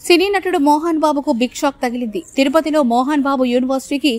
సినీ నటుడు మోహన్ బాబుకు big shock తగిలింది. తిరుపతిలో మోహన్ బాబు యూనివర్సిటీకి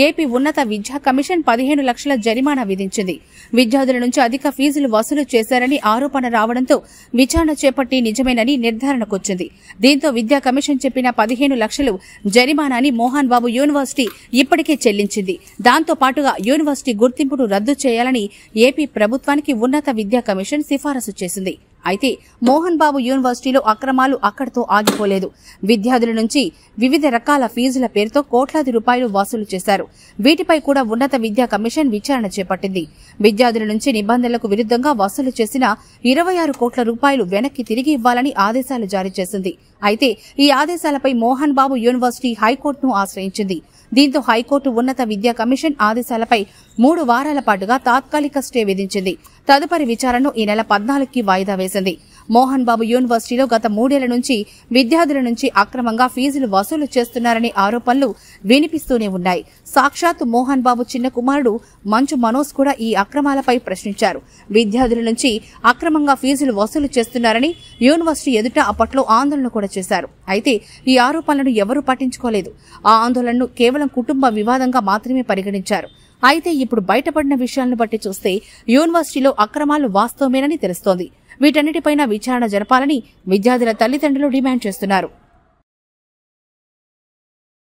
ఏపీ ఉన్నత విద్యా కమిషన్ 15 లక్షల జరిమానా విధించింది. విద్యార్థుల నుంచి అధిక ఫీజులు వసూలు చేశారని ఆరోపణ రావడంతో విచారణ చేపట్టి నిజమేనని నిర్ధారణకొచ్చింది. దీంతో విద్యా కమిషన్ చెప్పిన 15 లక్షలు జరిమానాని మోహన్ బాబు యూనివర్సిటీ ఇప్పటికే చెల్లించింది. దాంతో పాటుగా యూనివర్సిటీ గుర్తింపును రద్దు చేయాలని ఏపీ ప్రభుత్వానికి ఉన్నత విద్యా కమిషన్ సిఫారసు చేసింది. అయితే మోహన్ బాబు యూనివర్సిటీలో అక్రమాలు అక్కడితో ఆగిపోలేదు. విద్యార్థుల నుంచి వివిధ రకాల ఫీజుల పేరుతో కోట్లాది రూపాయలు వసూలు చేశారు. వీటిపై కూడా ఉన్నత విద్యా కమిషన్ విచారణ చేపట్టింది. విద్యార్థుల నుంచి నిబంధనలకు విరుద్ధంగా వసూలు చేసిన 26 కోట్ల రూపాయలు వెనక్కి తిరిగి ఇవ్వాలని ఆదేశాలు జారీ చేసింది. అయితే ఈ ఆదేశాలపై మోహన్ బాబు యూనివర్సిటీ హైకోర్టును ఆశ్రయించింది. దీంతో హైకోర్టు ఉన్నత విద్యా కమిషన్ ఆదేశాలపై 3 వారాల పాటుగా తాత్కాలిక స్టే విధించింది. తదుపరి విచారణను ఈ నెల 14కి వాయిదా వేసింది. మోహన్ బాబు యూనివర్సిటీలో గత 3 ఏళ్ల నుంచి విద్యార్థుల నుంచి అక్రమంగా ఫీజులు వసూలు చేస్తున్నారనే ఆరోపణలు వినిపిస్తూనే ఉన్నాయి. సాక్షాత్ మోహన్ బాబు చిన్న కుమారుడు మంచు మనోజ్ కూడా ఈ అక్రమాలపై ప్రశ్నించారు. విద్యార్థుల నుంచి అక్రమంగా ఫీజులు వసూలు చేస్తున్నారని యూనివర్సిటీ ఎదుట అప్పట్లో ఆందోళన కూడా చేశారు. అయితే ఈ ఆరోపణలను ఎవరూ పట్టించుకోలేదు. ఆ ఆందోళనను కేవలం కుటుంబ వివాదంగా మాత్రమే పరిగణించారు. అయితే ఇప్పుడు బయటపడిన విషయాలను బట్టి చూస్తే యూనివర్సిటీలో అక్రమాలు వాస్తవమేనని తెలుస్తోంది. వీటన్నిటిపైన విచారణ జరపాలని విద్యార్థుల తల్లిదండ్రులు డిమాండ్ చేస్తున్నారు.